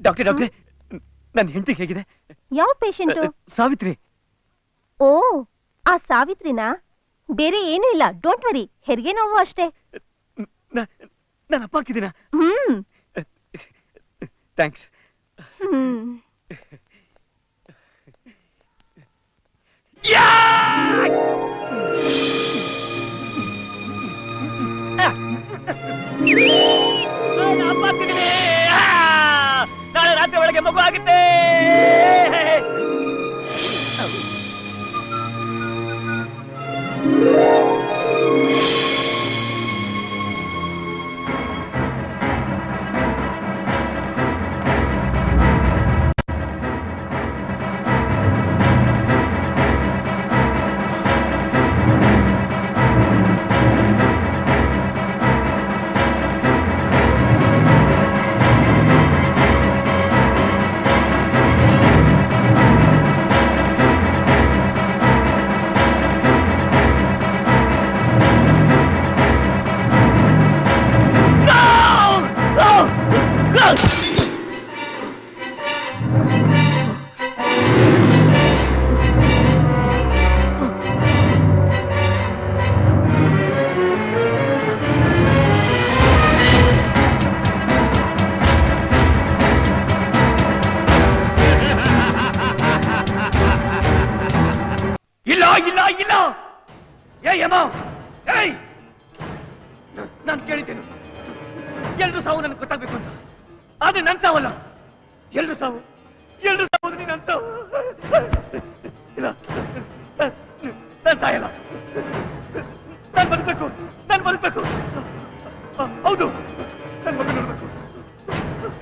Doctor ಡಾಕ್ಟ್ರೆ, ನನ್ನ ಹೆಂಡತಿ ಹೇಗಿದೆ? ಯಾವ ಪೇಷಂಟು? ಸಾವಿತ್ರಿ. ಓ, ಆ ಸಾವಿತ್ರಿನಾ? ಬೇರೆ ಏನೂ ಇಲ್ಲ, ಡೋಂಟ್ ವರಿ. ಹೆರಿಗೆ ನೋವು ಅಷ್ಟೇ. ನಾನು ಅಪ್ಪ ಹಾಕಿದ್ದೀನ? ಥ್ಯಾಂಕ್ಸ್. ನಾಳೆ ರಾತ್ರಿ ಒಳಗೆ ಮಗು ಆಗುತ್ತೆ. ನಾನು ಕೇಳಿದ್ದೇನು, ಎಲ್ರು ಸಾವು ನನಗೆ ಗೊತ್ತಾಗ್ಬೇಕು ಅಂತ. ಆದ್ರೆ ನನ್ ಸಾವಲ್ಲ, ಎಲ್ರು ಸಾವು ನನ್ ಸಾವು. ಇಲ್ಲ, ನನ್ ಸಾಯಲ್ಲ. ನಾನು ಬದುಕಬೇಕು. ಹೌದು, ನನ್ ಮಗು ನೋಡ್ಬೇಕು.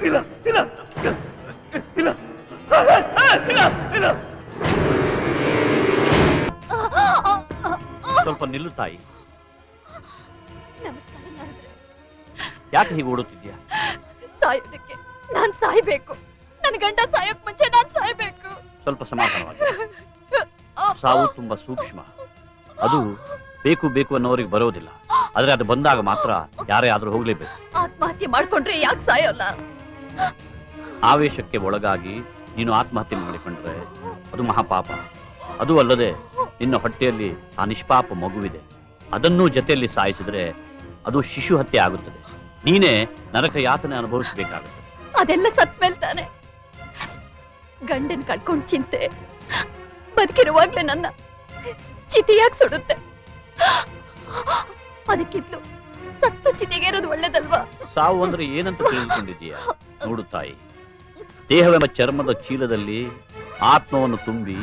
ಇಲ್ಲ ಇಲ್ಲ ಇಲ್ಲ ಇಲ್ಲ ಇಲ್ಲ. ಸ್ವಲ್ಪ ನಿಲ್ಲು ತಾಯಿ. ಯಾಕೆ ಹೀಗೆ ಓಡುತ್ತಿದ್ಯಾ? ಸಾಯೋದಕ್ಕೆ ನಾನ್ ಸಾಯ್ಬೇಕು. ನನ್ನ ಗಂಡ ಸಾಯೋಕ್ ಮುಂಚೆ ನಾನ್ ಸಾಯ್ಬೇಕು. ಸ್ವಲ್ಪ ಸಮಾಧಾನವಾಗಿ. ಸಾವು ತುಂಬಾ ಸೂಕ್ಷ್ಮ. ಅದು ಬೇಕು ಬೇಕು ಅನ್ನೋರಿಗೆ ಬರೋದಿಲ್ಲ. ಆದ್ರೆ ಅದು ಬಂದಾಗ ಮಾತ್ರ ಯಾರೇ ಆದ್ರೂ ಹೋಗ್ಲೇಬೇಕು. ಆತ್ಮಹತ್ಯೆ ಮಾಡ್ಕೊಂಡ್ರೆ ಯಾಕೆ ಸಾಯೋಲ್ಲ? ಆವೇಶಕ್ಕೆ ಒಳಗಾಗಿ ನೀನು ಆತ್ಮಹತ್ಯೆ ಮಾಡಿಕೊಂಡ್ರೆ ಅದು ಮಹಾಪಾಪ. ಅದು ಅಲ್ಲದೆ ನಿನ್ನ ಹೊಟ್ಟೆಯಲ್ಲಿ ಆ ನಿಷ್ಪಾಪ ಮಗುವಿದೆ, ಅದನ್ನೂ ಜೊತೆಯಲ್ಲಿ ಸಾಯಿಸಿದ್ರೆ ಅದು ಶಿಶು ಹತ್ಯೆ ಆಗುತ್ತದೆ. ನೀನೇ ನರಕ ಯಾತನೆ ಅನುಭವಿಸಬೇಕಾಗುತ್ತೆ. ಅದೆಲ್ಲ ಸತ್ ಮೇಲೆ ತಾನೆ. ಗಂಡನ್ ಕಳ್ಕೊಂಡ್ ಚಿಂತೆ ಬದುಕಿರುವಾಗ್ಲೇ ನನ್ನ ಚಿತಿಯಾಗಿ ಸುಡುತ್ತೆ. ಅದಕ್ಕಿದ್ಲು ಸತ್ತು ಚಿತೆಗೇರೋದು ಒಳ್ಳೇದಲ್ವಾ? ಸಾವು ಅಂದ್ರೆ ಏನಂತ ತಿಳಿದುಕೊಂಡಿದ್ದೀಯ? ನೋಡು ತಾಯಿ, ದೇಹವೆಂಬ ಚರ್ಮದ ಚೀಲದಲ್ಲಿ ಆತ್ಮವನ್ನು ತುಂಬಿ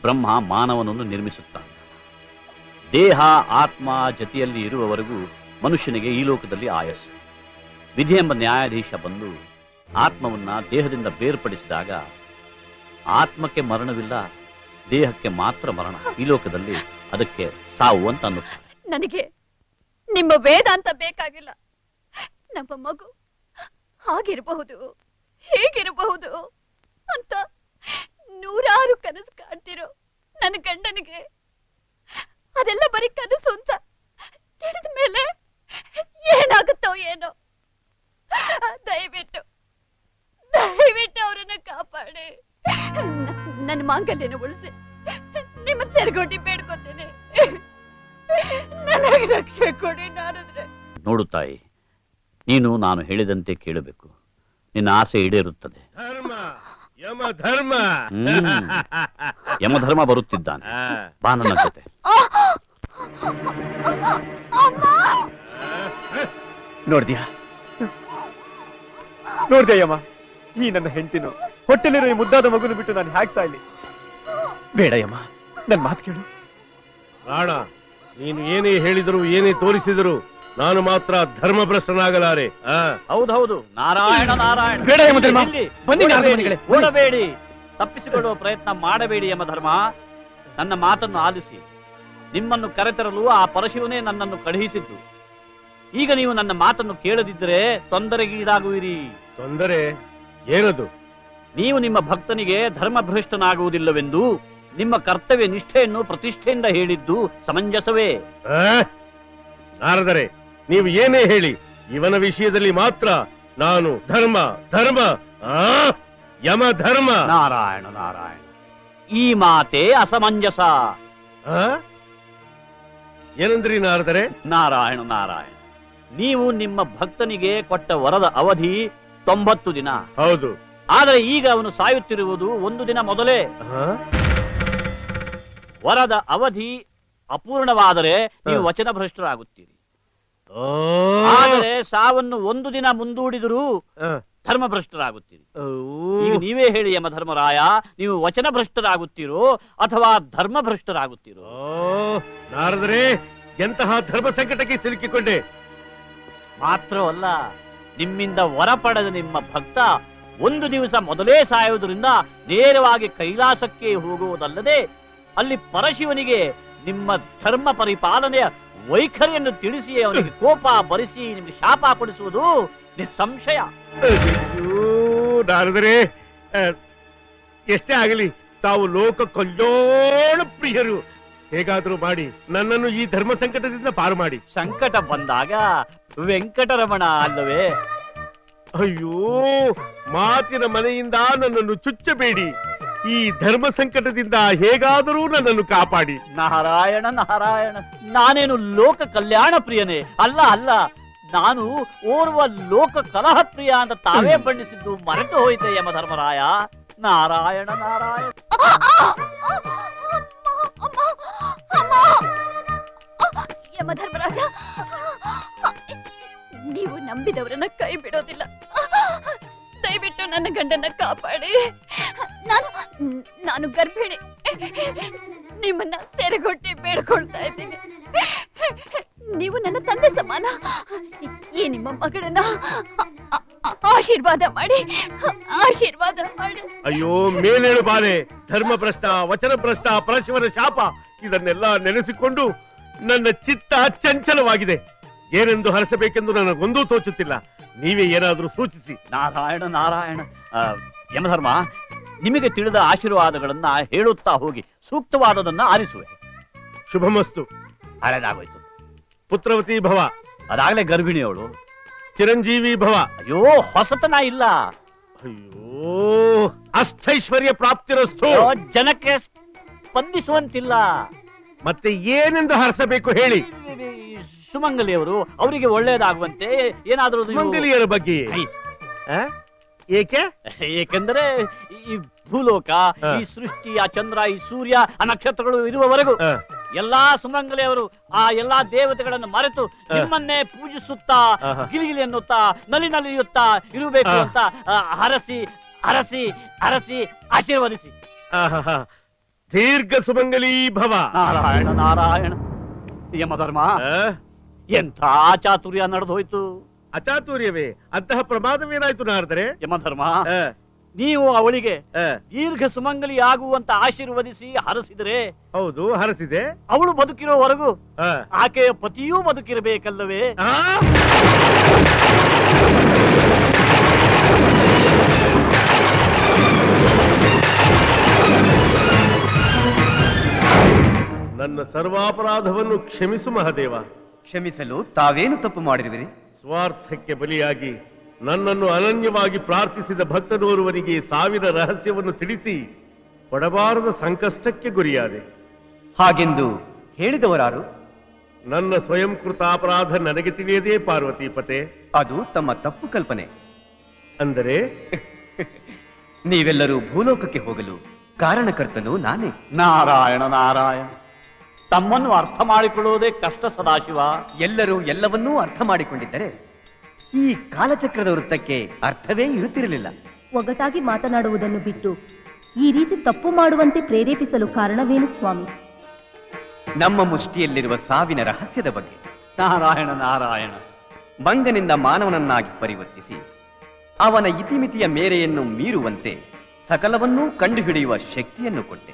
ಬ್ರಹ್ಮ ಮಾನವನನ್ನು ನಿರ್ಮಿಸುತ್ತಾನೆ. ದೇಹ ಆತ್ಮ ಜತೆಯಲ್ಲಿ ಇರುವವರೆಗೂ ಮನುಷ್ಯನಿಗೆ ಈ ಲೋಕದಲ್ಲಿ ಆಯಸ್ಸು. ವಿಧಿ ಎಂಬ ನ್ಯಾಯಾಧೀಶ ಬಂದು ಆತ್ಮವನ್ನ ದೇಹದಿಂದ ಬೇರ್ಪಡಿಸಿದಾಗ ಆತ್ಮಕ್ಕೆ ಮರಣವಿಲ್ಲ, ದೇಹಕ್ಕೆ ಮಾತ್ರ ಮರಣ. ಈ ಲೋಕದಲ್ಲಿ ಅದಕ್ಕೆ ಸಾವು ಅಂತ ಅನ್ನುತ್ತಾರೆ. ನನಗೆ ನಿಮ್ಮ ವೇದಾಂತ ಬೇಕಾಗಿಲ್ಲ. ನಮ್ಮ ಮಗು ಹಾಗಿರಬಹುದು, ಹೇಗಿರಬಹುದು ಅಂತ ನೂರಾರು ಕನಸು ಕಾಣ್ತಿರೋ ನನ್ನ ಗಂಡನಿಗೆ ಅದೆಲ್ಲ ಬರೀ ಕನಸು ಅಂತ ತಿಳಿದ ಮೇಲೆ ಏನಾಗುತ್ತೋ ಏನೋ. ದಯವಿಟ್ಟು ಅವರನ್ನ ಕಾಪಾಡಿ, ನನ್ನ ಮಾಂಗಲ್ಯನ ಉಳಿಸಿ ನಿಮ್ಮ ಸೆರಗೋಟಿ ಬೇಡ್ಕೊತೇನೆ. ನನಗೆ ರಕ್ಷೆ ಕೊಡಿ. ನಾನಂದ್ರೆ ನೋಡು ತಾಯಿ, ನೀನು ನಾನು ಹೇಳಿದಂತೆ ಕೇಳಬೇಕು. ನಿನ್ನ ಆಸೆ ಈಡೇರುತ್ತದೆ. ಯಮಧರ್ಮ ಬರುತ್ತಿದ್ದಾನೆ. ಬಾ ನನ್ನ ಜೊತೆ. ನೋಡ್ದ್ಯಾ ಯಮ್ಮ, ಈ ನನ್ನ ಹೆಂಡತಿನು ಹೊಟ್ಟೆಲಿರೋ ಈ ಮುದ್ದಾದ ಮಗುನು ಬಿಟ್ಟು ನಾನು ಹ್ಯಾಕ್ ಸಾಯ್ಲಿ? ಬೇಡ ಯಮ್ಮ, ನನ್ ಮಾತು ಕೇಳು. ರಾಣ, ನೀನು ಏನೇ ಹೇಳಿದರು ಏನೇ ತೋರಿಸಿದರು ನಾನು ಮಾತ್ರ ಧರ್ಮಭ್ರಷ್ಟನಾಗಲಾರೆ. ಹೌದೌದು, ನಾರಾಯಣ ನಾರಾಯಣ. ಬೇಡ ಯಮಧರ್ಮ, ಬನ್ನಿ. ಓಡಬೇಡಿ, ತಪ್ಪಿಸಿಕೊಳ್ಳುವ ಪ್ರಯತ್ನ ಮಾಡಬೇಡಿ ಯಮಧರ್ಮ. ನನ್ನ ಮಾತನ್ನು ಆಲಿಸಿ. ನಿಮ್ಮನ್ನು ಕರೆತರಲು ಆ ಪರಶಿವನೇ ನನ್ನನ್ನು ಕಳುಹಿಸಿದ್ದು. ಈಗ ನೀವು ನನ್ನ ಮಾತನ್ನು ಕೇಳದಿದ್ದರೆ ತೊಂದರೆಗೀಡಾಗುವಿರಿ. ತೊಂದರೆ ಏನದು? ನೀವು ನಿಮ್ಮ ಭಕ್ತನಿಗೆ ಧರ್ಮಭ್ರಷ್ಟನಾಗುವುದಿಲ್ಲವೆಂದು ನಿಮ್ಮ ಕರ್ತವ್ಯ ನಿಷ್ಠೆಯನ್ನು ಪ್ರತಿಷ್ಠೆಯಿಂದ ಹೇಳಿದ್ದು ಸಮಂಜಸವೇ. ನಾರದರೆ, ನೀವು ಏನೇ ಹೇಳಿ, ಇವನ ವಿಷಯದಲ್ಲಿ ಮಾತ್ರ ನಾನು ಧರ್ಮ ಧರ್ಮ ಯಮ ಧರ್ಮ. ನಾರಾಯಣ ನಾರಾಯಣ, ಈ ಮಾತೆ ಅಸಮಂಜಸ. ಏನಂದ್ರಿ ನಾರದರೆ? ನಾರಾಯಣ ನಾರಾಯಣ, ನೀವು ನಿಮ್ಮ ಭಕ್ತನಿಗೆ ಕೊಟ್ಟ ವರದ ಅವಧಿ 90 ದಿನ. ಹೌದು. ಆದರೆ ಈಗ ಅವನು ಸಾಯುತ್ತಿರುವುದು 1 ದಿನ ಮೊದಲೇ. ವರದ ಅವಧಿ ಅಪೂರ್ಣವಾದರೆ ನೀವು ವಚನ ಭ್ರಷ್ಟರಾಗುತ್ತೀರಿ. ಆದರೆ ಸಾವನ್ನು 1 ದಿನ ಮುಂದೂಡಿದರೂ ಧರ್ಮ ಭ್ರಷ್ಟರಾಗುತ್ತೀರಿ. ಈಗ ನೀವೇ ಹೇಳಿ ಯಮಧರ್ಮರಾಯ, ನೀವು ವಚನ ಭ್ರಷ್ಟರಾಗುತ್ತೀರೋ ಅಥವಾ ಧರ್ಮ ಭ್ರಷ್ಟರಾಗುತ್ತೀರೋ? ನಾರದರೆ, ಎಂತಹ ಧರ್ಮ ಸಂಕಟಕ್ಕೆ ಸಿಲುಕಿಕೊಂಡೆ. ಮಾತ್ರವಲ್ಲ, ನಿಮ್ಮಿಂದ ವರ ಪಡೆದ ನಿಮ್ಮ ಭಕ್ತ 1 ದಿವಸ ಮೊದಲೇ ಸಾಯುವುದರಿಂದ ನೇರವಾಗಿ ಕೈಲಾಸಕ್ಕೆ ಹೋಗುವುದಲ್ಲದೆ ಅಲ್ಲಿ ಪರಶಿವನಿಗೆ ನಿಮ್ಮ ಧರ್ಮ ಪರಿಪಾಲನೆಯ ವೈಖರಿಯನ್ನು ತಿಳಿಸಿ ಅವನಿಗೆ ಕೋಪ ಬರಿಸಿ ನಿಮಗೆ ಶಾಪ ಕೊಡಿಸುವುದು ನಿಸ್ಸಂಶಯ. ನಾರದರೆ, ಎಷ್ಟೇ ಆಗಲಿ ತಾವು ಲೋಕ ಕಲ್ಯಾಣ ಪ್ರಿಯರು. ಹೇಗಾದ್ರೂ ಮಾಡಿ ನನ್ನನ್ನು ಈ ಧರ್ಮ ಸಂಕಟದಿಂದ ಪಾರು ಮಾಡಿ. ಸಂಕಟ ಬಂದಾಗ ವೆಂಕಟರಮಣ ಅಲ್ಲವೇ? ಅಯ್ಯೋ, ಮಾತಿನ ಮನೆಯಿಂದ ನನ್ನನ್ನು ಚುಚ್ಚಬೇಡಿ. ಈ ಧರ್ಮ ಸಂಕಟದಿಂದ ಹೇಗಾದರೂ ನನ್ನನ್ನು ಕಾಪಾಡಿ. ನಾರಾಯಣ ನಾರಾಯಣ, ನಾನೇನು ಲೋಕ ಕಲ್ಯಾಣ ಪ್ರಿಯನೇ? ಅಲ್ಲ ಅಲ್ಲ, ನಾನು ಓರ್ವ ಲೋಕ ಕಲಹ ಪ್ರಿಯ ಅಂತ ತಾವೇ ಬಣ್ಣಿಸಿದ್ದು ಮರೆತು ಹೋಯಿತೆ ಯಮಧರ್ಮರಾಯ. ನಾರಾಯಣ ನಾರಾಯಣ. ಯಮಧರ್ಮರಾಜ, ನೀವು ನಂಬಿದವರನ್ನ ಕೈ ಬಿಡೋದಿಲ್ಲ. ದಯವಿಟ್ಟು ನನ್ನ ಗಂಡನ ಕಾಪಾಡಿ. ನಾನು ಗರ್ಭಿಣಿ. ನಿಮ್ಮನ್ನ ಸೆರೆಗೊಟ್ಟಿ ಬೇಡ್ಕೊಳ್ತಾ ಇದ್ದೀನಿ. ನೀವು ನನ್ನ ತಂದೆ ಸಮಾನ. ಈ ನಿಮ್ಮ ಮಗಳನ್ನ ಆಶೀರ್ವಾದ ಮಾಡಿ. ಅಯ್ಯೋ, ಮೇಲೇಳು ಬಾಲೆ. ಧರ್ಮ ಭ್ರಷ್ಟ, ವಚನ ಭ್ರಷ್ಟ, ಪರಶಿವನ ಶಾಪ, ಇದನ್ನೆಲ್ಲ ನೆನೆಸಿಕೊಂಡು ನನ್ನ ಚಿತ್ತ ಚಂಚಲವಾಗಿದೆ. ಏನೆಂದು ಹರಸಬೇಕೆಂದು ನನಗೊಂದೂ ತೋಚುತ್ತಿಲ್ಲ. ನೀವೇ ಏನಾದರೂ ಸೂಚಿಸಿ. ನಾರಾಯಣ ನಾರಾಯಣ. ಯಮಧರ್ಮ, ನಿಮಗೆ ತಿಳಿದ ಆಶೀರ್ವಾದಗಳನ್ನ ಹೇಳುತ್ತಾ ಹೋಗಿ ಸೂಕ್ತವಾದದನ್ನ ಆರಿಸುವೆ. ಶುಭಮಸ್ತು. ಹಳೆದಾಗೋಯ್ತು. ಪುತ್ರವತಿ ಭವ. ಅದಾಗಲೇ ಗರ್ಭಿಣಿಯವಳು. ಚಿರಂಜೀವಿ ಭವ. ಅಯ್ಯೋ, ಹೊಸತನ ಇಲ್ಲ. ಅಯ್ಯೋ, ಅಷ್ಟೈಶ್ವರ್ಯ ಪ್ರಾಪ್ತಿರಸ್ತು. ಜನಕ್ಕೆ ಸ್ಪಂದಿಸುವಂತಿಲ್ಲ. ಮತ್ತೆ ಏನೆಂದು ಹರಸಬೇಕು ಹೇಳಿ. ಸುಮಂಗಲಿಯವರು, ಅವರಿಗೆ ಒಳ್ಳೇದಾಗುವಂತೆ ಏನಾದರೂ. ಸುಮಂಗಲಿಯರ ಬಗ್ಗೆ ಏಕೆ? ಏಕೆಂದರೆ ಈ ಭೂಲೋಕ, ಈ ಸೃಷ್ಟಿ, ಆ ಚಂದ್ರ, ಈ ಸೂರ್ಯ, ಆ ನಕ್ಷತ್ರಗಳು ಇರುವವರೆಗೂ ಎಲ್ಲಾ ಸುಮಂಗಲಿಯವರು ಆ ಎಲ್ಲಾ ದೇವತೆಗಳನ್ನು ಮರೆತು ನಿಮ್ಮನ್ನೇ ಪೂಜಿಸುತ್ತಾ, ಗಿಲಿಗಿಲಿ ಎನ್ನುತ್ತಾ, ನಲಿಯುತ್ತಾ ಇರಬೇಕು ಅಂತ ಹರಸಿ ಹರಸಿ ಹರಸಿ ಆಶೀರ್ವದಿಸಿ. ದೀರ್ಘ ಸುಮಂಗಲೀ ಭವ. ನಾರಾಯಣ ನಾರಾಯಣ. ಯಮಧರ್ಮ, ಎಂಥ ಚಾತುರ್ಯ ನಡೆದೋಯ್ತು. ಅಚಾತುರ್ಯವೇ? ಅಂತಹ ಪ್ರಮಾದವೇನಾಯ್ತು ನಾರದರೆ? ಯಮಧರ್ಮ, ನೀವು ಅವಳಿಗೆ ದೀರ್ಘ ಸುಮಂಗಲಿ ಆಗುವಂತ ಆಶೀರ್ವದಿಸಿ ಹರಸಿದರೆ. ಹೌದು, ಹರಸಿದೆ. ಅವಳು ಬದುಕಿರೋವರೆಗೂ ಆಕೆಯ ಪತಿಯೂ ಬದುಕಿರಬೇಕಲ್ಲವೇ? ನನ್ನ ಸರ್ವಾಪರಾಧವನ್ನು ಕ್ಷಮಿಸು ಮಹಾದೇವ. ಕ್ಷಮಿಸಲು ತಾವೇನು ತಪ್ಪು ಮಾಡಿರುವಿರಿ? ಸ್ವಾರ್ಥಕ್ಕೆ ಬಲಿಯಾಗಿ ನನ್ನನ್ನು ಅನನ್ಯವಾಗಿ ಪ್ರಾರ್ಥಿಸಿದ ಭಕ್ತನೋರ್ವನಿಗೆ ಸಾವಿನ ರಹಸ್ಯವನ್ನು ತಿಳಿಸಿ ಕೊಡಬಾರದ ಸಂಕಷ್ಟಕ್ಕೆ ಗುರಿಯಾದೆ. ಹಾಗೆಂದು ಹೇಳಿದವರಾರು? ನನ್ನ ಸ್ವಯಂಕೃತ ಅಪರಾಧ ನನಗೆ ತಿಳಿಯದೇ ಪಾರ್ವತೀಪತೆ. ಅದು ತಮ್ಮ ತಪ್ಪು ಕಲ್ಪನೆ. ಅಂದರೆ ನೀವೆಲ್ಲರೂ ಭೂಲೋಕಕ್ಕೆ ಹೋಗಲು ಕಾರಣಕರ್ತನು ನಾನೇ. ನಾರಾಯಣ ನಾರಾಯಣ. ತಮ್ಮನ್ನು ಅರ್ಥ ಮಾಡಿಕೊಳ್ಳುವುದೇ ಕಷ್ಟ ಸದಾಶಿವ. ಎಲ್ಲರೂ ಎಲ್ಲವನ್ನೂ ಅರ್ಥ ಮಾಡಿಕೊಂಡಿದ್ದರೆ ಈ ಕಾಲಚಕ್ರದ ವೃತ್ತಕ್ಕೆ ಅರ್ಥವೇ ಇರುತ್ತಿರಲಿಲ್ಲ. ಒಗಟಾಗಿ ಮಾತನಾಡುವುದನ್ನು ಬಿಟ್ಟು ಈ ರೀತಿ ತಪ್ಪು ಮಾಡುವಂತೆ ಪ್ರೇರೇಪಿಸಲು ಕಾರಣವೇನು ಸ್ವಾಮಿ? ನಮ್ಮ ಮುಷ್ಟಿಯಲ್ಲಿರುವ ಸಾವಿನ ರಹಸ್ಯದ ಬಗ್ಗೆ. ನಾರಾಯಣ ನಾರಾಯಣ. ಮಂಗನಿಂದ ಮಾನವನನ್ನಾಗಿ ಪರಿವರ್ತಿಸಿ ಅವನ ಇತಿಮಿತಿಯ ಮೇರೆಯನ್ನು ಮೀರುವಂತೆ ಸಕಲವನ್ನೂ ಕಂಡುಹಿಡಿಯುವ ಶಕ್ತಿಯನ್ನು ಕೊಟ್ಟೆ.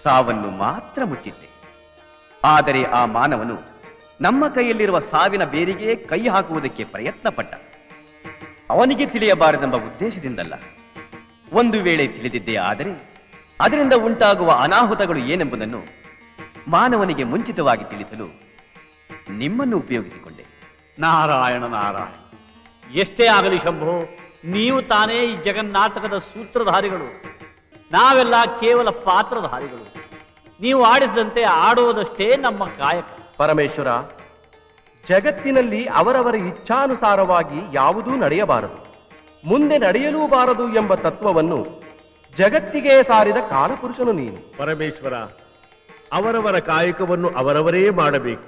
ಸಾವನ್ನು ಮಾತ್ರ ಮುಚ್ಚಿದ್ದೆ. ಆದರೆ ಆ ಮಾನವನು ನಮ್ಮ ಕೈಯಲ್ಲಿರುವ ಸಾವಿನ ಬೇರಿಗೆ ಕೈ ಹಾಕುವುದಕ್ಕೆ ಪ್ರಯತ್ನ ಪಟ್ಟ. ಅವನಿಗೆ ತಿಳಿಯಬಾರದೆಂಬ ಉದ್ದೇಶದಿಂದಲ್ಲ. ಒಂದು ವೇಳೆ ತಿಳಿದಿದ್ದೇ ಆದರೆ ಅದರಿಂದ ಉಂಟಾಗುವ ಅನಾಹುತಗಳು ಏನೆಂಬುದನ್ನು ಮಾನವನಿಗೆ ಮುಂಚಿತವಾಗಿ ತಿಳಿಸಲು ನಿಮ್ಮನ್ನು ಉಪಯೋಗಿಸಿಕೊಂಡೆ. ನಾರಾಯಣ ನಾರಾಯಣ, ಎಷ್ಟೇ ಆಗಲಿ ಶಂಭೋ, ನೀವು ತಾನೇ ಈ ಜಗನ್ನಾಟಕದ ಸೂತ್ರಧಾರಿಗಳು, ನಾವೆಲ್ಲ ಕೇವಲ ಪಾತ್ರಧಾರಿಗಳು. ನೀವು ಆಡಿಸಿದಂತೆ ಆಡುವುದಷ್ಟೇ ನಮ್ಮ ಕಾಯಕ. ಪರಮೇಶ್ವರ, ಜಗತ್ತಿನಲ್ಲಿ ಅವರವರ ಇಚ್ಛಾನುಸಾರವಾಗಿ ಯಾವುದೂ ನಡೆಯಬಾರದು, ಮುಂದೆ ನಡೆಯಲೂಬಾರದು ಎಂಬ ತತ್ವವನ್ನು ಜಗತ್ತಿಗೆ ಸಾರಿದ ಕಾಲಪುರುಷನು ನೀನು. ಪರಮೇಶ್ವರ, ಅವರವರ ಕಾಯಕವನ್ನು ಅವರವರೇ ಮಾಡಬೇಕು.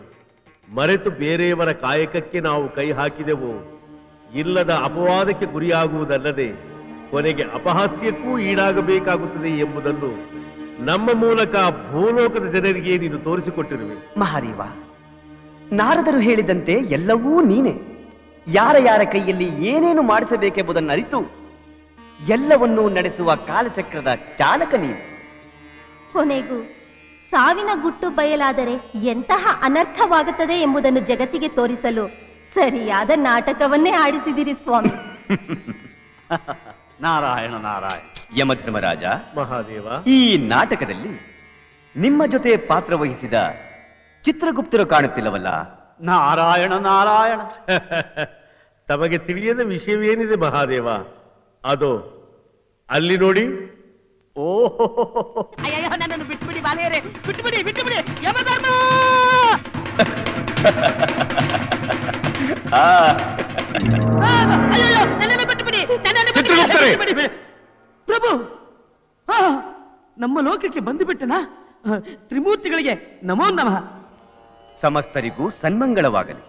ಮರೆತು ಬೇರೆಯವರ ಕಾಯಕಕ್ಕೆ ನಾವು ಕೈ ಹಾಕಿದೆವು, ಇಲ್ಲದ ಅಪವಾದಕ್ಕೆ ಗುರಿಯಾಗುವುದಲ್ಲದೆ ಕೊನೆಗೆ ಅಪಹಾಸ್ಯಕ್ಕೂ ಈಡಾಗಬೇಕಾಗುತ್ತದೆ ಎಂಬುದನ್ನು ನಮ್ಮ ಮೂಲಕ ಭೂಲೋಕದ ಜನರಿಗೆ ನೀನು ತೋರಿಸಿಕೊಟ್ಟಿರುವೆ. ಮಹಾದೇವ, ನಾರದರು ಹೇಳಿದಂತೆ ಎಲ್ಲವೂ ನೀನೆ. ಯಾರ ಯಾರ ಕೈಯಲ್ಲಿ ಏನೇನು ಮಾಡಿಸಬೇಕೆಂಬುದನ್ನು ಅರಿತು ಎಲ್ಲವನ್ನೂ ನಡೆಸುವ ಕಾಲಚಕ್ರದ ಚಾಲಕ ನೀನು. ಕೊನೆಗೂ ಸಾವಿನ ಗುಟ್ಟು ಬಯಲಾದರೆ ಎಂತಹ ಅನರ್ಥವಾಗುತ್ತದೆ ಎಂಬುದನ್ನು ಜಗತ್ತಿಗೆ ತೋರಿಸಲು ಸರಿಯಾದ ನಾಟಕವನ್ನೇ ಆಡಿಸಿದಿರಿ ಸ್ವಾಮಿ. ನಾರಾಯಣ ನಾರಾಯಣ. ಯಮಧರ್ಮರಾಜ, ಮಹಾದೇವ, ಈ ನಾಟಕದಲ್ಲಿ ನಿಮ್ಮ ಜೊತೆ ಪಾತ್ರ ವಹಿಸಿದ ಚಿತ್ರಗುಪ್ತರು ಕಾಣುತ್ತಿಲ್ಲವಲ್ಲ? ನಾರಾಯಣ ನಾರಾಯಣ. ತಮಗೆ ತಿಳಿಯದ ವಿಷಯವೇನಿದೆ ಮಹಾದೇವ? ಅದು ಅಲ್ಲಿ ನೋಡಿ. ಓಹೋ, ಅಯ್ಯಯ್ಯೋ, ನನ್ನನ್ನು ಬಿಟ್ಬಿಡಿ ಬಾಲೆಯರೇ, ಬಿಟ್ಬಿಡಿ ಬಿಟ್ಬಿಡಿ, ಯಮಧರ್ಮ! ಆ, ಅಯ್ಯಯ್ಯೋ, ನನ್ನನ್ನು ಬಿಟ್ಬಿಡಿ, ನನ್ನನ್ನು ಬಿಟ್ಬಿಡಿ, ಚಿತ್ರಗುಪ್ತರೇ! ಬಿಟ್ಬಿಡಿ. ಪ್ರಭು, ನಮ್ಮ ಲೋಕಕ್ಕೆ ಬಂದು ಬಿಟ್ಟನಾ? ತ್ರಿಮೂರ್ತಿಗಳಿಗೆ ನಮೋ ನಮಃ. ಸಮಸ್ತರಿಗೂ ಸನ್ಮಂಗಳವಾಗಲಿ.